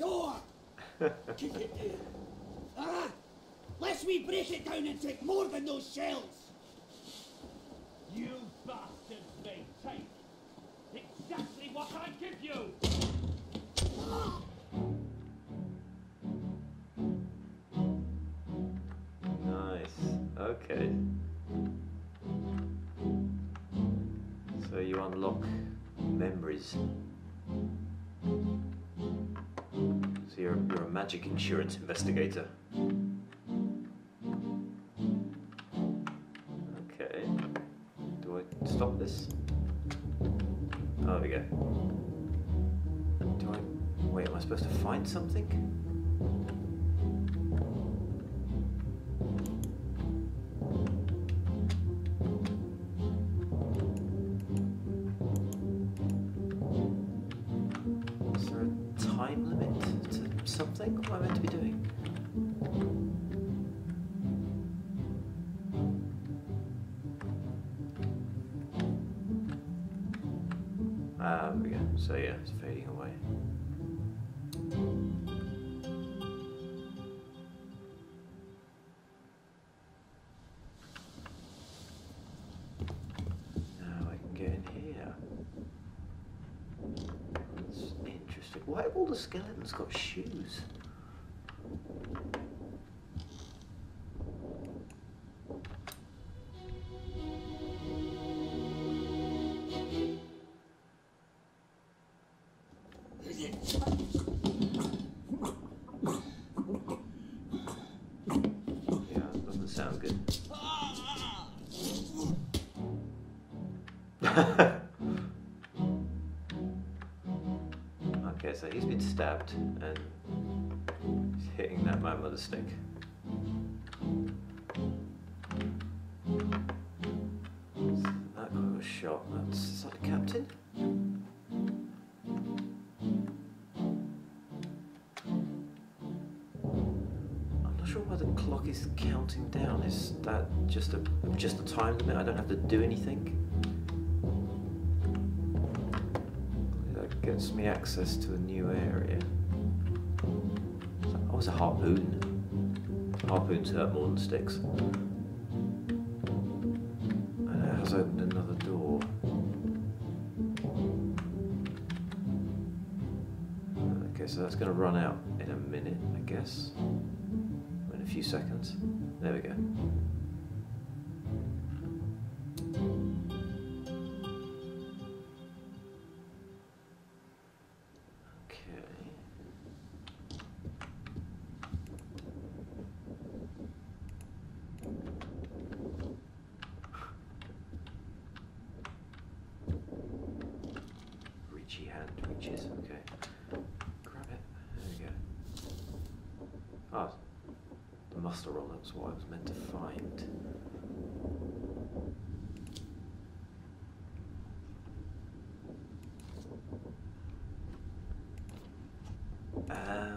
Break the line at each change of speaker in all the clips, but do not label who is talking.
door! Kick it in. Ah! Lest we break it down and take more than those shells!
You bastards may take exactly what I give you!
Ah!
Nice. Okay. So you unlock memories. So you're a magic insurance investigator. Okay. Do I stop this? Oh, there we go. Do I... Wait, am I supposed to find something? Is there a time limit to something? What am I meant to be doing? There we go. So yeah, it's fading away. Now I can get in here. That's interesting. Why have all the skeletons got shoes? Yeah, that doesn't sound good. Okay, so he's been stabbed and he's hitting that man with a stick. That guy was shot. Is that the captain? I'm not sure why the clock is counting down. Is that just a time limit? I don't have to do anything? That gets me access to a new area. Oh, it's a harpoon. Harpoons hurt more than sticks. And it has opened another door. Okay, so that's going to run out in a minute, I guess. In a few seconds. There we go. Reachy hand reaches, okay. Grab it. There we go. Ah, the muster roll, that's what I was meant to find.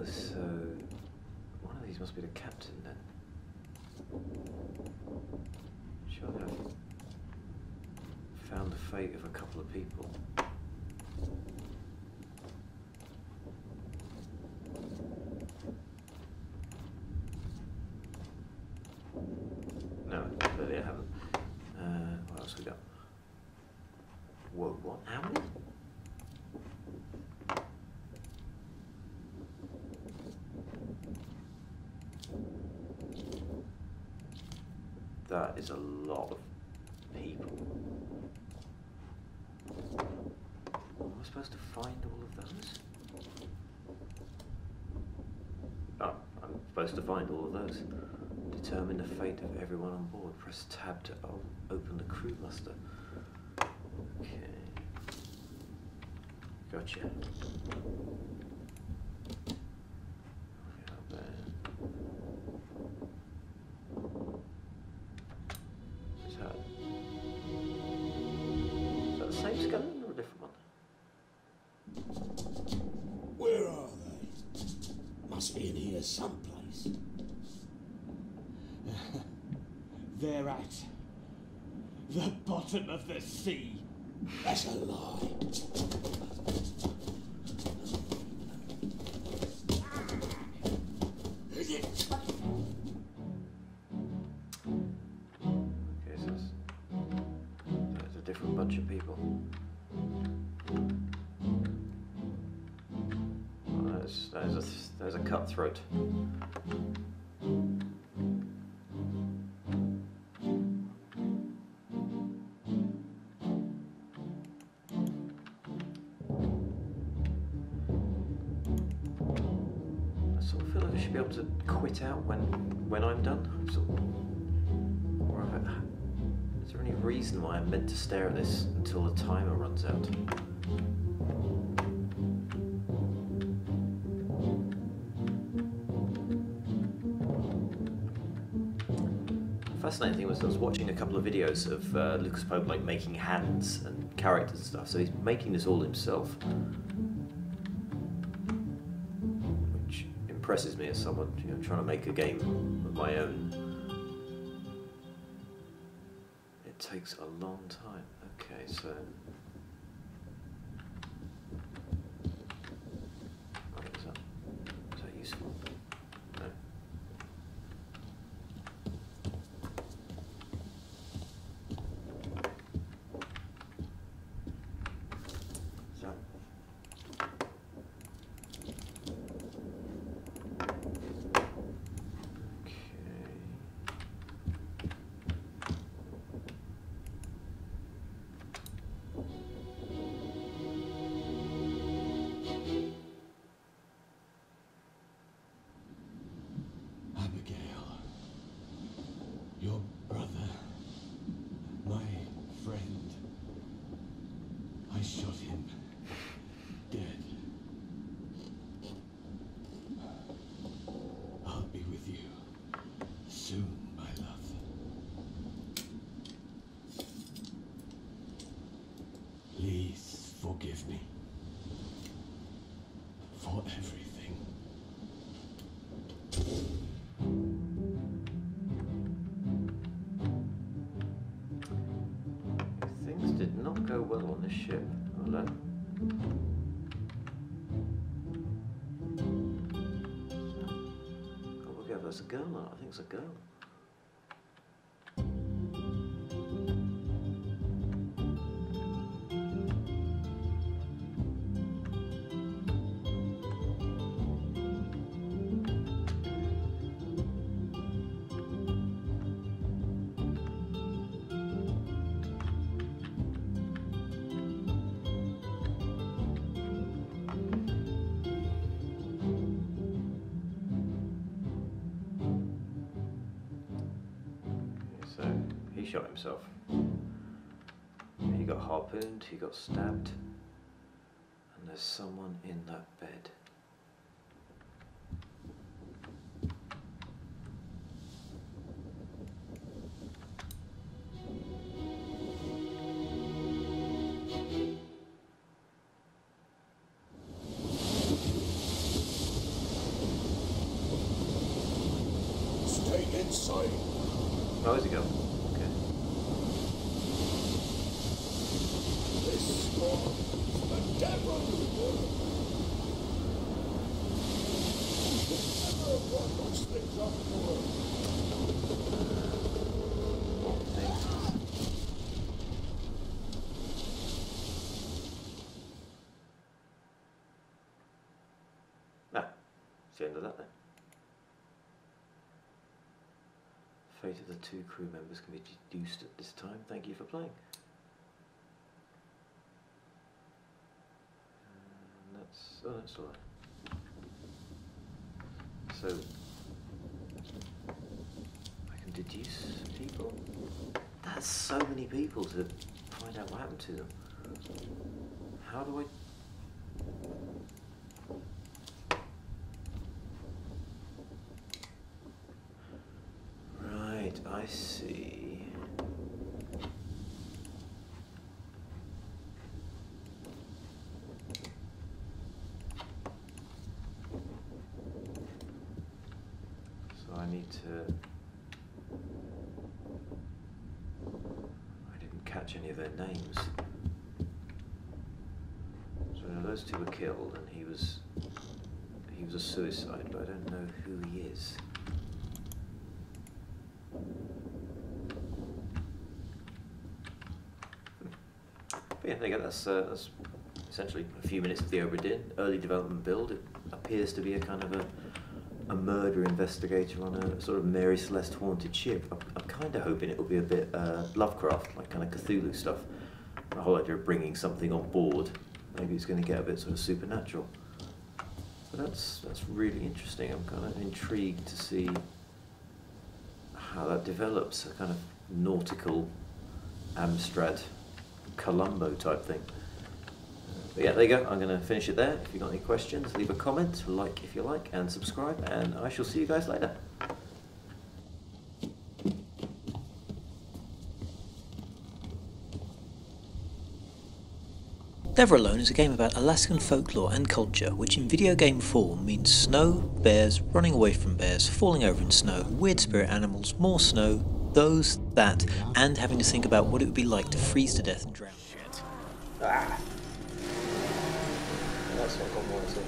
So one of these must be the captain then. Surely I've found the fate of a couple of people. No, clearly I haven't. What else we got? Whoa, what? How many? That is a lot of people. Am I supposed to find all of those? Oh, I'm supposed to find all of those. Determine the fate of everyone on board. Press tab to open the crew muster. Okay. Gotcha. Same skeleton or a different one?
Where are they? Must be in here someplace.
They're at the bottom of the sea.
That's a lie.
different bunch of people. Well, there's a cutthroat. I sort of feel like I should be able to quit out when I'm done. Is there any reason why I'm meant to stare at this until the timer runs out? The fascinating thing was I was watching a couple of videos of Lucas Pope like making hands and characters and stuff, so he's making this all himself, which impresses me as someone trying to make a game of my own. It takes a long time. Okay, so is that useful? No.
Your brother, my friend, I shot him dead. I'll be with you soon, my love. Please forgive me for everything.
Things did not go well on this ship. Hello. Oh, look out, there's a girl now. I think it's a girl. So he shot himself. He got harpooned, he got stabbed, and there's someone in that bed.
Stay inside.
Oh, where's he go? Okay.
This storm is the devil. Never want those things up for.
What things? Ah, it's the end of that then. Fate of the two crew members can be deduced at this time. Thank you for playing. That's all right. So I can deduce people. That's so many people to find out what happened to them. How do I? Right, I see. So I need to... I didn't catch any of their names. So I know those two were killed and he was a suicide, but I don't know who he is. Yeah, there you go. That's essentially a few minutes of the Obra Dinn early development build. It appears to be a kind of a murder investigator on a sort of Mary Celeste haunted ship. I'm kind of hoping it will be a bit Lovecraft, like kind of Cthulhu stuff. The whole idea of bringing something on board, maybe it's going to get a bit sort of supernatural. But that's really interesting. I'm kind of intrigued to see how that develops, a kind of nautical Amstrad Columbo type thing. But yeah, there you go. I'm going to finish it there. If you've got any questions, leave a comment, like if you like, and subscribe, and I shall see you guys later.
Never Alone is a game about Alaskan folklore and culture, which in video game form means snow, bears, running away from bears, falling over in snow, weird spirit animals, more snow, those, that, and having to think about what it would be like to freeze to death and drown.
Shit. Ah! That's not gone well, is it?